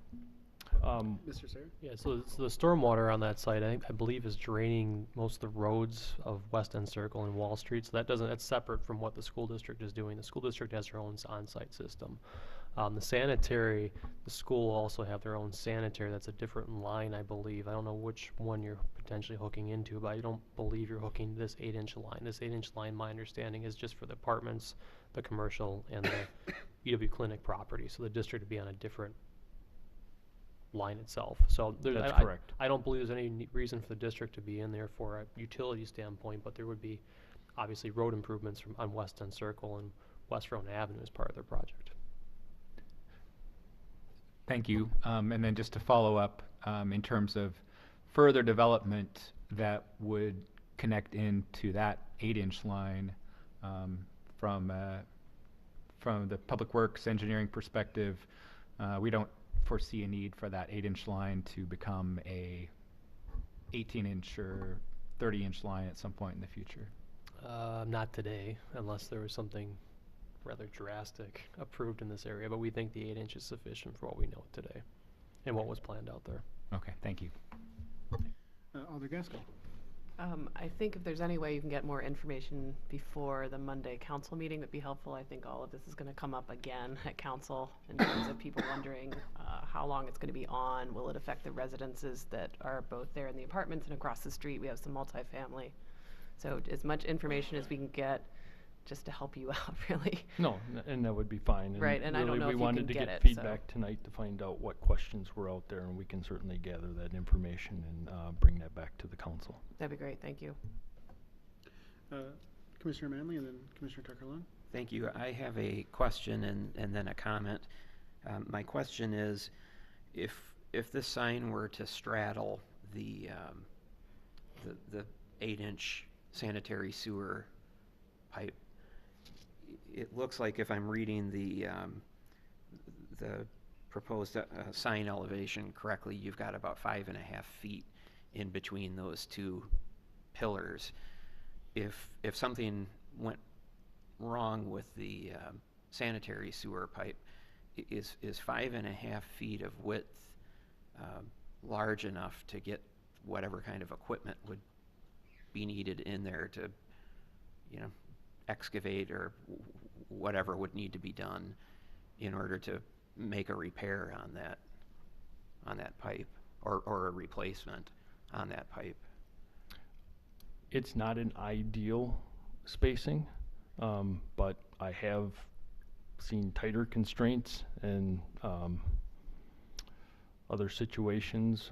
Speaker 1: Mr. Sayer?
Speaker 2: Yeah, so the stormwater on that site, I believe, is draining most of the roads of West End Circle and Wall Street. So that's separate from what the school district is doing. The school district has their own on-site system. The sanitary, the school will also have their own sanitary. That's a different line, I believe. I don't know which one you're potentially hooking into, but I don't believe you're hooking this 8-inch line. This 8-inch line, my understanding, is just for the apartments, the commercial, and the EW Clinic property. So the district would be on a different line itself. So
Speaker 10: That's
Speaker 2: I
Speaker 10: correct.
Speaker 2: I don't believe there's any reason for the district to be in there for a utility standpoint, but there would be obviously road improvements on West End Circle and West Verona Avenue as part of their project.
Speaker 6: Thank you. And then just to follow up, in terms of further development that would connect into that 8-inch line, from the Public Works engineering perspective, we don't foresee a need for that 8-inch line to become a 18-inch or 30-inch line at some point in the future.
Speaker 2: Not today, unless there was something rather drastic approved in this area, but we think the 8-inch is sufficient for what we know today and what was planned out there.
Speaker 6: Okay, thank you.
Speaker 1: Alder Gaskell?
Speaker 9: I think if there's any way you can get more information before the Monday council meeting, that'd be helpful. I think all of this is going to come up again at council in terms of people wondering how long it's going to be on. Will it affect the residences that are both there in the apartments and across the street? We have some multifamily. So as much information as we can get just to help you out, really.
Speaker 10: No, and that would be fine.
Speaker 9: Right, and I don't
Speaker 10: really
Speaker 9: know
Speaker 10: we
Speaker 9: if you
Speaker 10: wanted
Speaker 9: can
Speaker 10: to
Speaker 9: get
Speaker 10: get
Speaker 9: it,
Speaker 10: feedback
Speaker 9: so.
Speaker 10: tonight to find out what questions were out there, and we can certainly gather that information and bring that back to the council.
Speaker 9: That'd be great. Thank you.
Speaker 1: Commissioner Manley and then Commissioner Tucker-Long.
Speaker 8: Thank you. I have a question and then a comment. My question is, if this sign were to straddle the 8-inch sanitary sewer pipe, it looks like, if I'm reading the proposed sign elevation correctly, you've got about 5.5 feet in between those two pillars. If something went wrong with the sanitary sewer pipe, is 5.5 feet of width large enough to get whatever kind of equipment would be needed in there to, excavate or whatever would need to be done in order to make a repair on that pipe, or a replacement on that pipe?
Speaker 10: It's not an ideal spacing, but I have seen tighter constraints and other situations.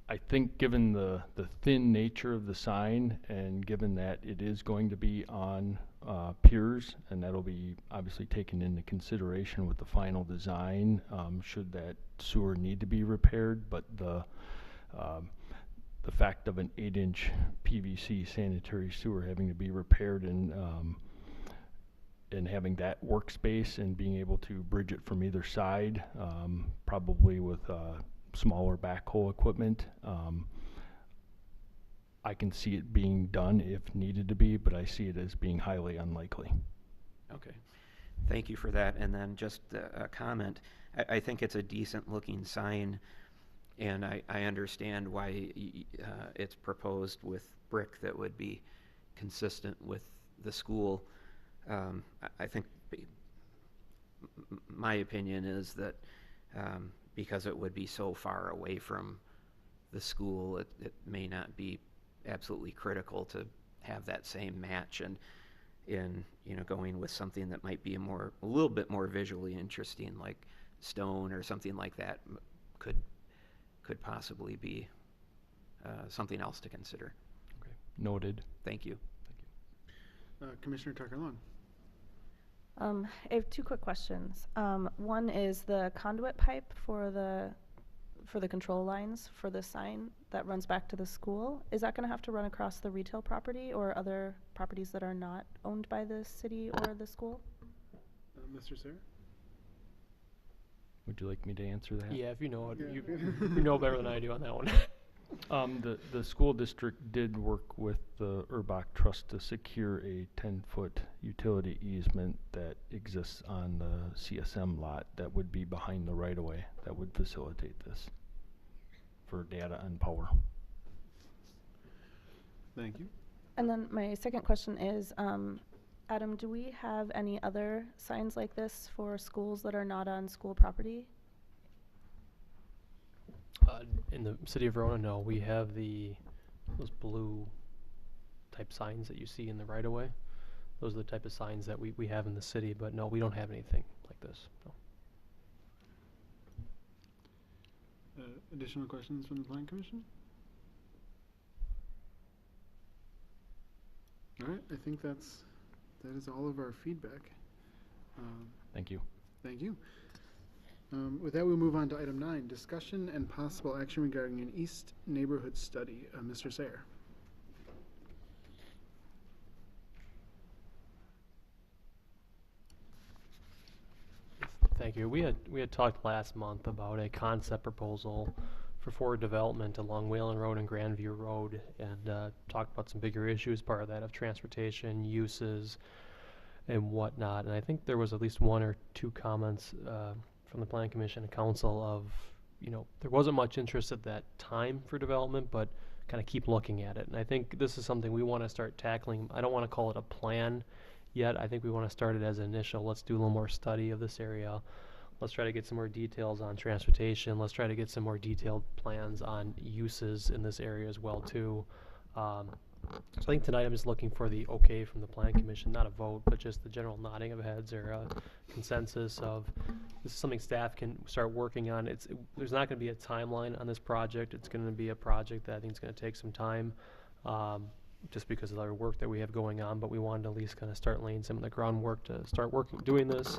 Speaker 10: I think given the thin nature of the sign, and given that it is going to be on piers, and that'll be obviously taken into consideration with the final design, should that sewer need to be repaired, but the fact of an 8-inch PVC sanitary sewer having to be repaired and having that workspace and being able to bridge it from either side, probably with smaller backhoe equipment, I can see it being done if needed to be, but I see it as being highly unlikely.
Speaker 8: Okay, thank you for that. And then just a comment, I think it's a decent looking sign, and I understand why it's proposed with brick that would be consistent with the school. I think my opinion is that because it would be so far away from the school, it may not be absolutely critical to have that same match, and in going with something that might be a little bit more visually interesting, like stone or something like that, could possibly be something else to consider.
Speaker 10: Okay. Noted.
Speaker 8: Thank you.
Speaker 1: Commissioner Tucker-Long.
Speaker 5: I have two quick questions. One is the conduit pipe for the control lines for the sign that runs back to the school. Is that going to have to run across the retail property or other properties that are not owned by the city or the school?
Speaker 1: Mr. Sayre?
Speaker 10: Would you like me to answer that?
Speaker 2: Yeah, if you know it,
Speaker 1: Yeah.
Speaker 2: you know better than I do on that one.
Speaker 10: The school district did work with the Urbach Trust to secure a 10-foot utility easement that exists on the CSM lot that would be behind the right-of-way that would facilitate this for data and power.
Speaker 1: Thank you.
Speaker 5: And then my second question is, Adam, do we have any other signs like this for schools that are not on school property?
Speaker 2: In the city of Verona, no, we have those blue type signs that you see in the right of way. Those are the type of signs that we have in the city, but no, we don't have anything like this. No.
Speaker 1: Additional questions from the Plan Commission? All right, I think that is all of our feedback.
Speaker 10: Thank you.
Speaker 1: Thank you. With that, we'll move on to item 9, discussion and possible action regarding an East Neighborhood Study. Mr. Sayre.
Speaker 2: Thank you. We had talked last month about a concept proposal for forward development along Whalen Road and Grandview Road, and talked about some bigger issues, part of that of transportation, uses, and whatnot. And I think there was at least 1 or 2 comments from the Plan Commission and Council of, there wasn't much interest at that time for development, but kind of keep looking at it. And I think this is something we want to start tackling. I don't want to call it a plan yet. I think we want to start it as an initial. Let's do a little more study of this area. Let's try to get some more details on transportation. Let's try to get some more detailed plans on uses in this area as well too. So I think tonight I'm just looking for the okay from the Plan Commission, not a vote, but just the general nodding of heads or a consensus of this is something staff can start working on. There's not going to be a timeline on this project. It's going to be a project that I think is going to take some time, just because of our work that we have going on, but we wanted to at least kind of start laying some of the groundwork to start doing this.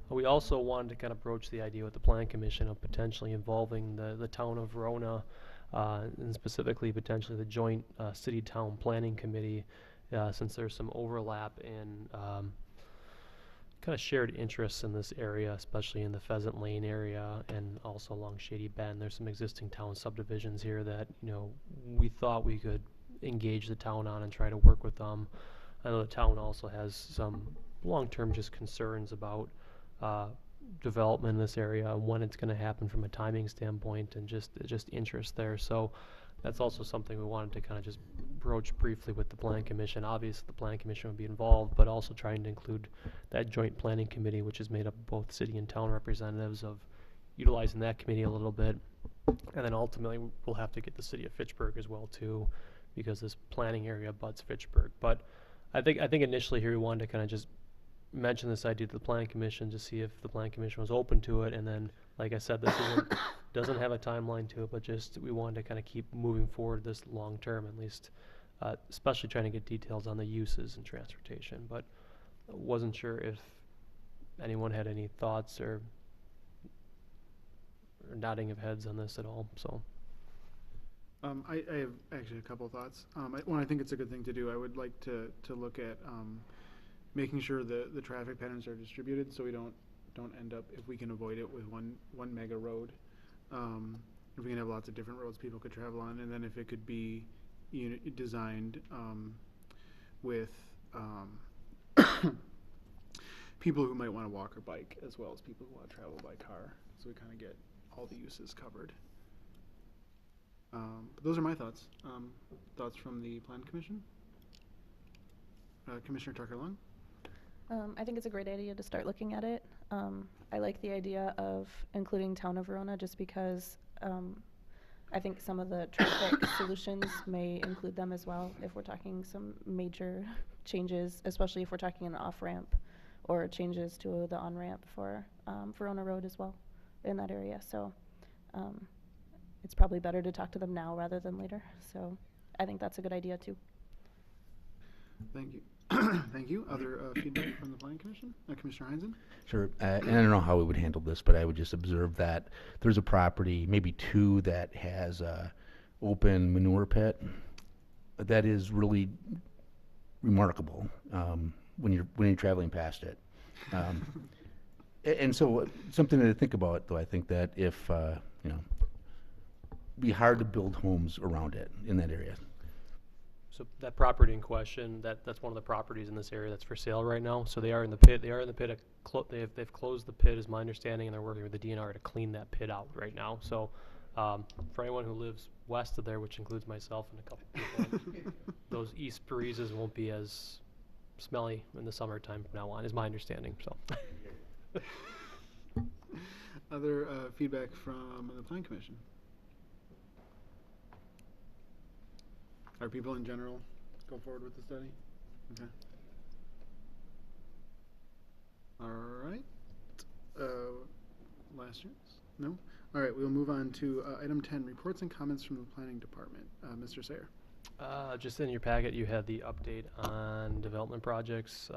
Speaker 2: We also wanted to kind of broach the idea with the Plan Commission of potentially involving the town of Verona, and specifically potentially the joint city-town planning committee, since there's some overlap in kind of shared interests in this area, especially in the Pheasant Lane area and also along Shady Bend. There's some existing town subdivisions here that we thought we could engage the town on and try to work with them. I know the town also has some long-term just concerns about development in this area and when it's going to happen from a timing standpoint, and just interest there. So that's also something we wanted to kind of just approached briefly with the plan commission. Obviously, the plan commission would be involved, but also trying to include that joint planning committee, which is made up of both city and town representatives, of utilizing that committee a little bit. And then ultimately, we'll have to get the city of Fitchburg as well too, because this planning area butts Fitchburg. But I think initially here we wanted to kind of just mention this idea to the planning commission to see if the planning commission was open to it. And then, like I said, this doesn't have a timeline to it, but just we wanted to kind of keep moving forward this long term, at least, especially trying to get details on the uses and transportation. But wasn't sure if anyone had any thoughts or nodding of heads on this at all. So
Speaker 1: I have actually a couple of thoughts. One, I think it's a good thing to do. I would like to look at making sure the traffic patterns are distributed, so we don't end up, if we can avoid it, with one mega road. If we can have lots of different roads people could travel on, and then if it could be designed with people who might want to walk or bike, as well as people who want to travel by car, so we kind of get all the uses covered. But those are my thoughts. Thoughts from the Plan Commission? Commissioner Tucker-Long?
Speaker 5: I think it's a great idea to start looking at it. I like the idea of including Town of Verona just because I think some of the traffic solutions may include them as well if we're talking some major changes, especially if we're talking an off-ramp or changes to the on-ramp for Verona Road as well in that area. So it's probably better to talk to them now rather than later. So I think that's a good idea too.
Speaker 1: Thank you. Thank you. Other feedback from the Planning Commission? Commissioner Heinzen?
Speaker 7: Sure. And I don't know how we would handle this, but I would just observe that there's a property, maybe two, that has a open manure pit. That is really remarkable when you're traveling past it. And so something to think about, though. I think that if be hard to build homes around it in that area.
Speaker 2: So that property in question, that's one of the properties in this area that's for sale right now. So they are in the pit. They are in the pit. They've closed the pit, is my understanding, and they're working with the DNR to clean that pit out right now. So for anyone who lives west of there, which includes myself and a couple people, those east breezes won't be as smelly in the summertime from now on, is my understanding. So.
Speaker 1: Other feedback from the Planning Commission? Are people in general go forward with the study? Okay. All right. Last chance? No? All right, we'll move on to item 10, reports and comments from the Planning Department. Mr. Sayer.
Speaker 2: Just in your packet, you had the update on development projects.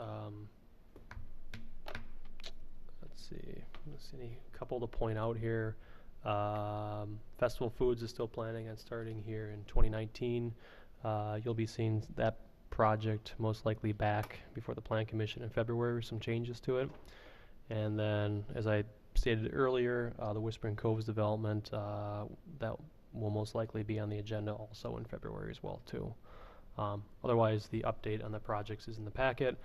Speaker 2: Let's see a couple to point out here. Festival Foods is still planning on starting here in 2019. You'll be seeing that project most likely back before the Plan Commission in February with some changes to it. And then, as I stated earlier, the Whispering Coves development, that will most likely be on the agenda also in February as well too. Otherwise, the update on the projects is in the packet.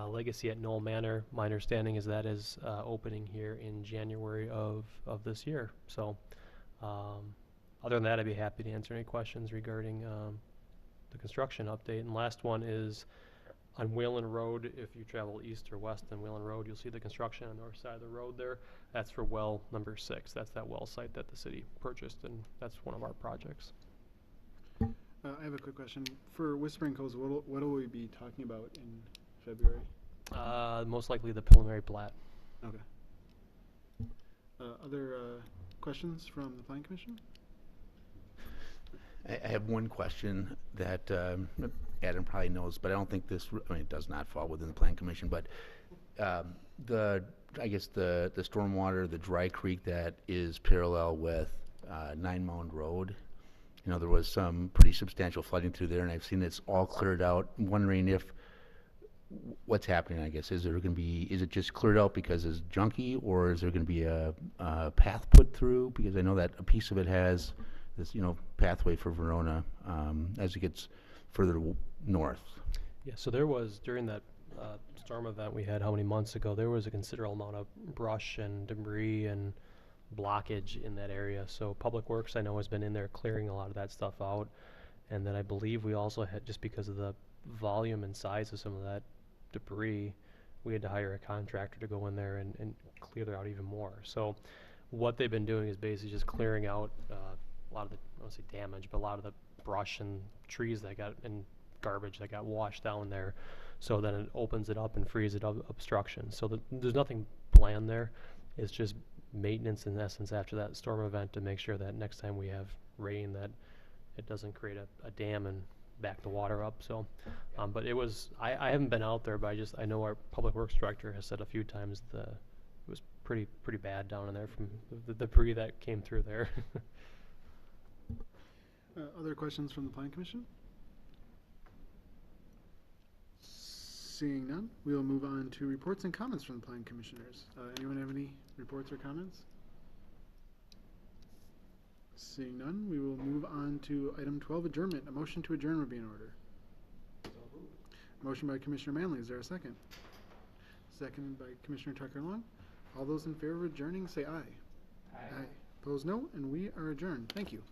Speaker 2: Legacy at Knoll Manor, my understanding is that is opening here in January of this year. So other than that, I'd be happy to answer any questions regarding the construction update. And last one is on Whalen Road. If you travel east or west on Whalen Road, you'll see the construction on the north side of the road there. That's for well number 6. That's that well site that the city purchased, and that's one of our projects.
Speaker 1: I have a quick question. For Whispering Coves, what will we be talking about in February?
Speaker 2: Most likely the preliminary plat.
Speaker 1: Okay. Other questions from the Planning Commission?
Speaker 7: I have one question that Adam probably knows, but I don't think it does not fall within the Plan Commission, but I guess the stormwater, the dry creek that is parallel with Nine Mound Road, there was some pretty substantial flooding through there, and I've seen it's all cleared out. I'm wondering what's happening, I guess. Is it just cleared out because it's junky, or is there going to be a path put through? Because I know that a piece of it has this, pathway for Verona as it gets further north.
Speaker 2: Yeah, so there was, during that storm event we had how many months ago, there was a considerable amount of brush and debris and blockage in that area. So Public Works, I know, has been in there clearing a lot of that stuff out. And then I believe we also had, just because of the volume and size of some of that debris, we had to hire a contractor to go in there and clear out even more. So what they've been doing is basically just clearing out a lot of the, I don't say damage, but a lot of the brush and trees that got, and garbage that got washed down there. So then it opens it up and frees it up, obstruction. So there's nothing planned there. It's just maintenance in essence after that storm event to make sure that next time we have rain that it doesn't create a dam and back the water up. So, but it was, I haven't been out there, but I know our public works director has said a few times it was pretty bad down in there from the debris that came through there.
Speaker 1: Other questions from the Plan Commission? Seeing none, we will move on to reports and comments from the Plan Commissioners. Anyone have any reports or comments? Seeing none, we will move on to item 12, adjournment. A motion to adjourn would be in order. Motion by Commissioner Manley. Is there a second? Seconded by Commissioner Tucker-Long. All those in favor of adjourning say aye. Aye. Opposed, no, and we are adjourned. Thank you.